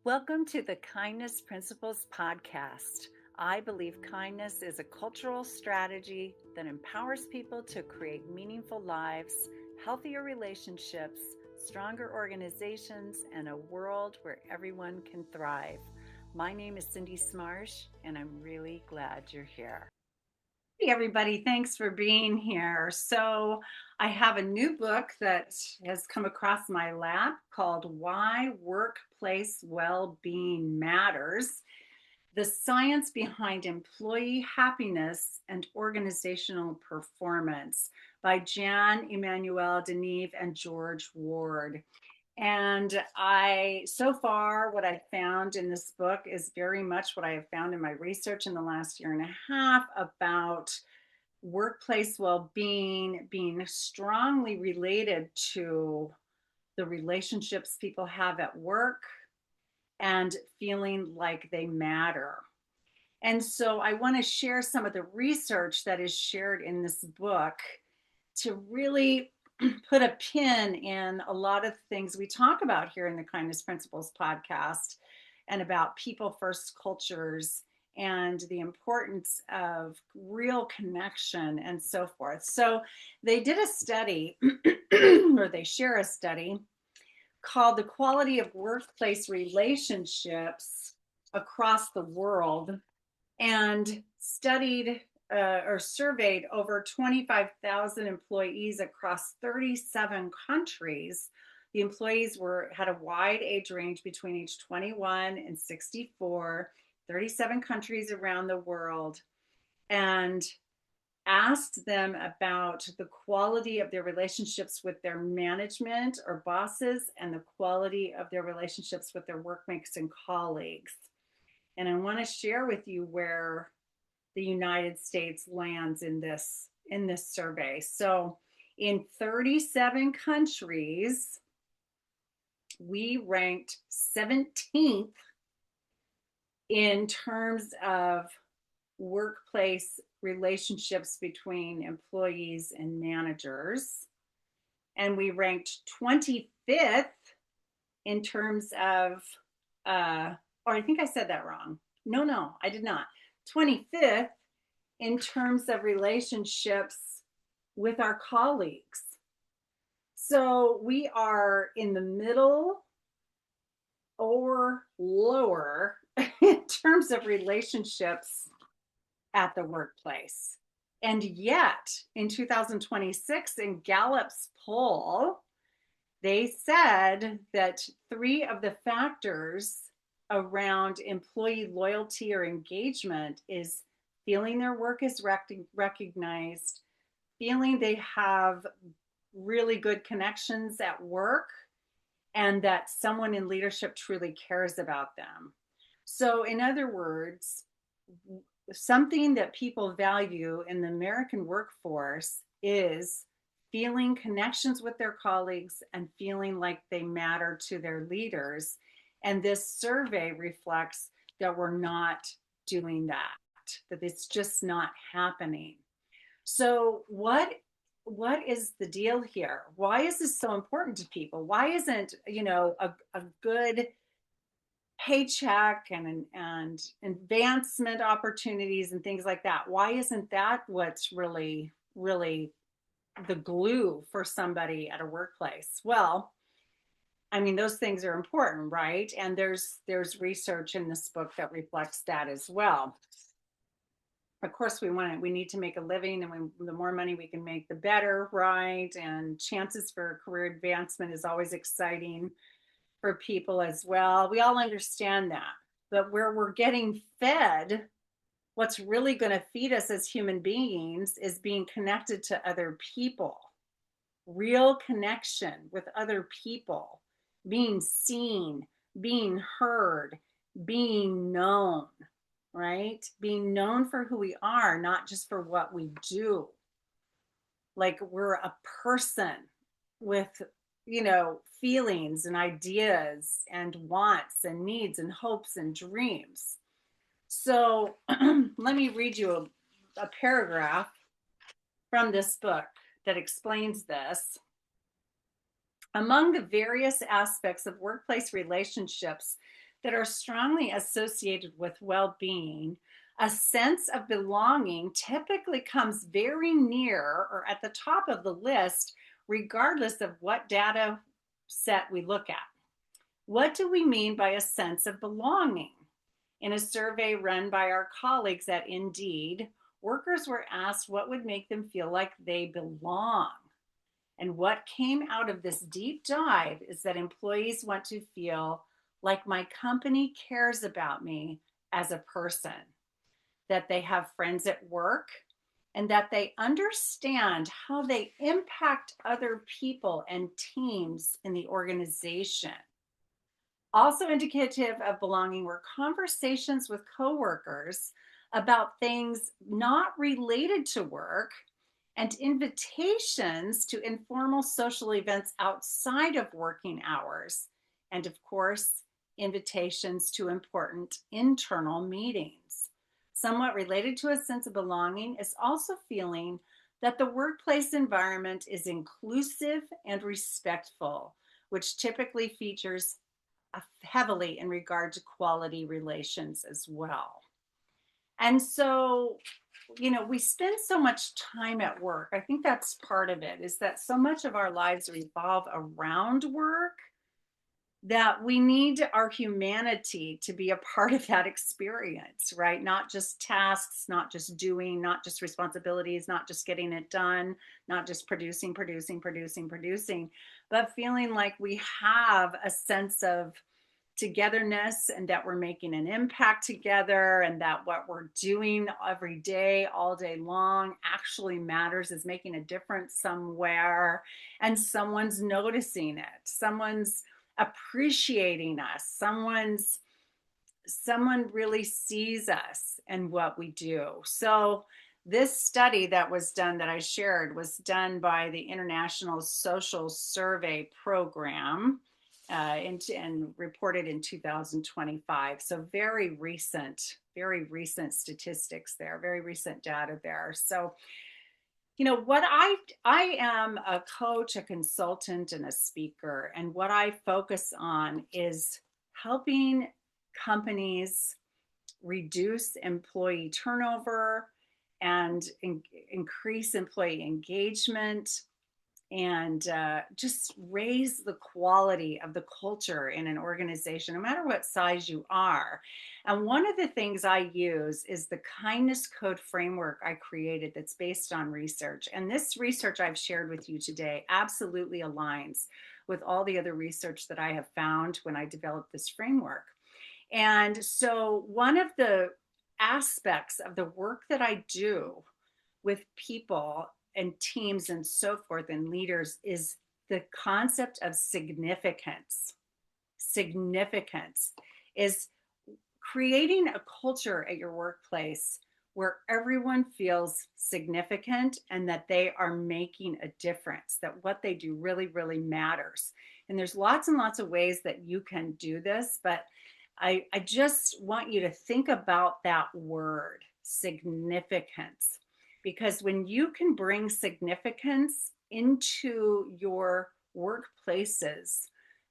Welcome to the Kindness Principles podcast. I believe kindness is a cultural strategy that empowers people to create meaningful lives, healthier relationships, stronger organizations, and a world where everyone can thrive. My name is Cindy Smarsh, and I'm really glad you're here. Hey, everybody, thanks for being here. So, I have a new book that has come across my lap called Why Workplace Wellbeing Matters: The Science Behind Employee Happiness and Organizational Performance by K.I.N.D.N.E.S.S and George Ward. And so far, what I found in this book is very much what I have found in my research in the last year and a half about workplace well-being being strongly related to the relationships people have at work and feeling like they matter. And so I want to share some of the research that is shared in this book to really put a pin in a lot of things we talk about here in the Kindness Principles podcast and about people first cultures and the importance of real connection and so forth. So they did a study, or they share a study called The Quality of Workplace Relationships Across the World, and studied or surveyed over 25,000 employees across 37 countries. The employees had a wide age range between age 21 and 64, 37 countries around the world, and asked them about the quality of their relationships with their management or bosses and the quality of their relationships with their workmates and colleagues. And I want to share with you where the United States lands in this survey. So in 37 countries, we ranked 17th in terms of workplace relationships between employees and managers. And we ranked 25th in terms of, or I think I said that wrong. No, I did not. 25th in terms of relationships with our colleagues. So we are in the middle or lower in terms of relationships at the workplace. And yet in 2026, in Gallup's poll, they said that 3 of the factors around employee loyalty or engagement is feeling their work is recognized, feeling they have really good connections at work, and that someone in leadership truly cares about them. So, in other words, something that people value in the American workforce is feeling connections with their colleagues and feeling like they matter to their leaders. And this survey reflects that we're not doing that it's just not happening. So what is the deal here? Why is this so important to people? Why isn't, a good paycheck and advancement opportunities and things like that, why isn't that what's really, really the glue for somebody at a workplace? Well, I mean, those things are important, right? And there's research in this book that reflects that as well. Of course, we need to make a living, and the more money we can make, the better, right? And chances for career advancement is always exciting for people as well. We all understand that. But where we're getting fed, what's really going to feed us as human beings is being connected to other people, real connection with other people, being seen, being heard, being known, right? Being known for who we are, not just for what we do. Like we're a person with, feelings and ideas and wants and needs and hopes and dreams. So let me read you a paragraph from this book that explains this. Among the various aspects of workplace relationships that are strongly associated with well being, a sense of belonging typically comes very near or at the top of the list, regardless of what data set we look at. What do we mean by a sense of belonging? In a survey run by our colleagues at Indeed, workers were asked what would make them feel like they belong. And what came out of this deep dive is that employees want to feel like my company cares about me as a person, that they have friends at work, and that they understand how they impact other people and teams in the organization. Also indicative of belonging were conversations with coworkers about things not related to work and invitations to informal social events outside of working hours. And of course, invitations to important internal meetings. Somewhat related to a sense of belonging is also feeling that the workplace environment is inclusive and respectful, which typically features heavily in regard to quality relations as well. And so, we spend so much time at work. I think that's part of it, is that so much of our lives revolve around work that we need our humanity to be a part of that experience, right? Not just tasks, not just doing, not just responsibilities, not just getting it done, not just producing, but feeling like we have a sense of togetherness and that we're making an impact together and that what we're doing every day, all day long, actually matters, is making a difference somewhere, and someone's noticing it. Someone's appreciating us. Someone really sees us and what we do. So this study that was done, that I shared, was done by the International Social Survey Program, and reported in 2025. So very recent statistics there, very recent data there. So, what I am a coach, a consultant, and a speaker, and what I focus on is helping companies reduce employee turnover and increase employee engagement, and just raise the quality of the culture in an organization, no matter what size you are. And one of the things I use is the kindness code framework I created that's based on research. And this research I've shared with you today absolutely aligns with all the other research that I have found when I developed this framework. And so one of the aspects of the work that I do with people and teams and so forth and leaders is the concept of significance. Significance is creating a culture at your workplace where everyone feels significant and that they are making a difference, that what they do really, really matters. And there's lots and lots of ways that you can do this, but I just want you to think about that word, significance. Because when you can bring significance into your workplaces,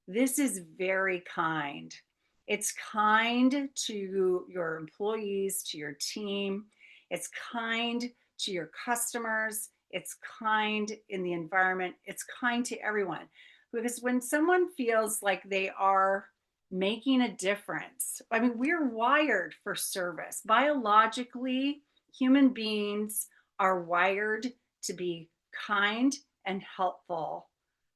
this is very kind. It's kind to your employees, to your team. It's kind to your customers. It's kind in the environment. It's kind to everyone. Because when someone feels like they are making a difference, I mean, we're wired for service. Biologically, human beings are wired to be kind and helpful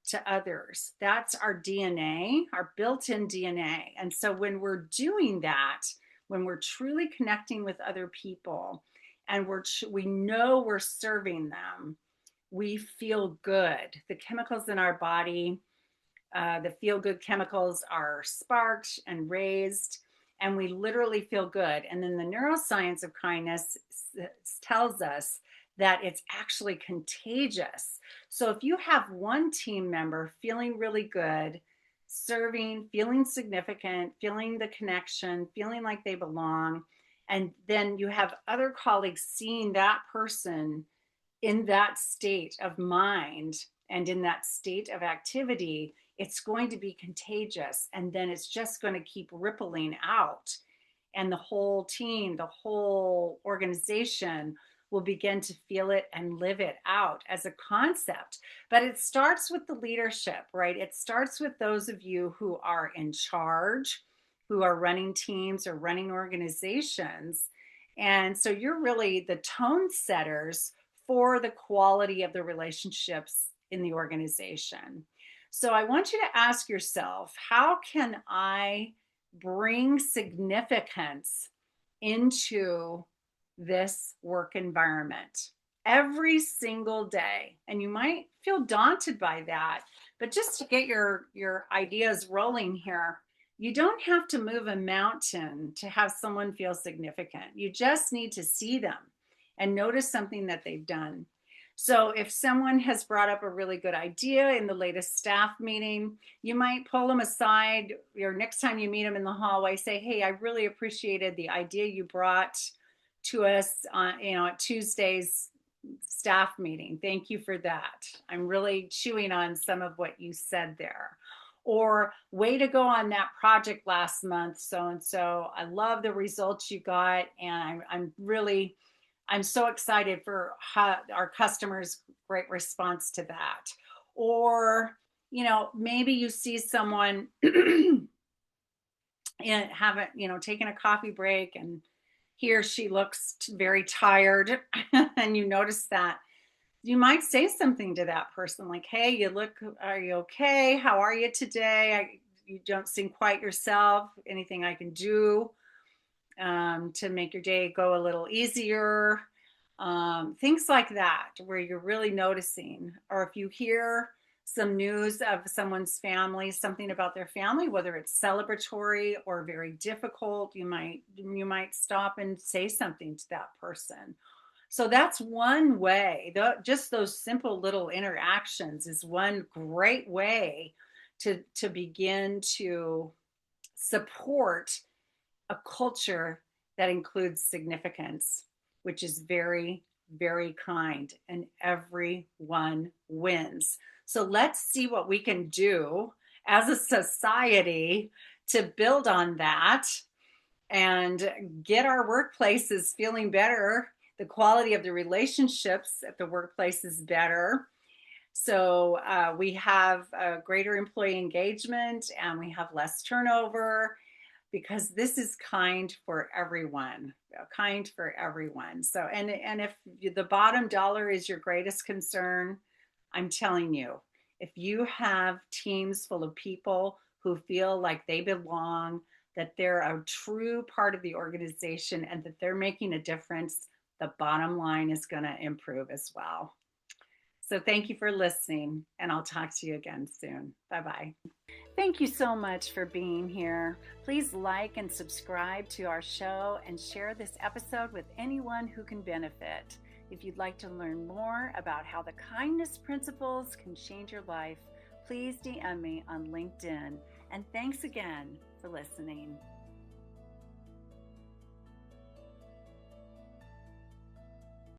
to others. That's our DNA, our built-in DNA. And so when we're doing that, when we're truly connecting with other people and we know we're serving them, we feel good. The chemicals in our body, the feel-good chemicals, are sparked and raised, and we literally feel good. And then the neuroscience of kindness tells us that it's actually contagious. So if you have one team member feeling really good, serving, feeling significant, feeling the connection, feeling like they belong, and then you have other colleagues seeing that person in that state of mind and in that state of activity, it's going to be contagious. And then it's just going to keep rippling out. And the whole team, the whole organization will begin to feel it and live it out as a concept. But it starts with the leadership, right? It starts with those of you who are in charge, who are running teams or running organizations. And so you're really the tone setters for the quality of the relationships in the organization. So I want you to ask yourself, how can I bring significance into this work environment every single day? And you might feel daunted by that, but just to get your ideas rolling here, you don't have to move a mountain to have someone feel significant. You just need to see them and notice something that they've done. So if someone has brought up a really good idea in the latest staff meeting, you might pull them aside, or next time you meet them in the hallway, say, hey, I really appreciated the idea you brought to us on, at Tuesday's staff meeting. Thank you for that. I'm really chewing on some of what you said there. Or way to go on that project last month, so and so. I love the results you got, and I'm so excited for our customers' great response to that. Or, maybe you see someone and haven't, taken a coffee break, and he or she looks very tired, and you notice that. You might say something to that person like, hey, are you okay? How are you today? You don't seem quite yourself. Anything I can do to make your day go a little easier? Things like that, where you're really noticing. Or if you hear some news of someone's family, something about their family, whether it's celebratory or very difficult, you might stop and say something to that person. So that's one way. Just those simple little interactions is one great way to begin to support a culture that includes significance, which is very, very kind, and everyone wins. So let's see what we can do as a society to build on that and get our workplaces feeling better. The quality of the relationships at the workplace is better. So we have greater employee engagement, and we have less turnover, because this is kind for everyone, kind for everyone. So, and if the bottom dollar is your greatest concern, I'm telling you, if you have teams full of people who feel like they belong, that they're a true part of the organization, and that they're making a difference, the bottom line is going to improve as well. So thank you for listening, and I'll talk to you again soon. Bye-bye. Thank you so much for being here. Please like and subscribe to our show, and share this episode with anyone who can benefit. If you'd like to learn more about how the kindness principles can change your life, please DM me on LinkedIn. And thanks again for listening.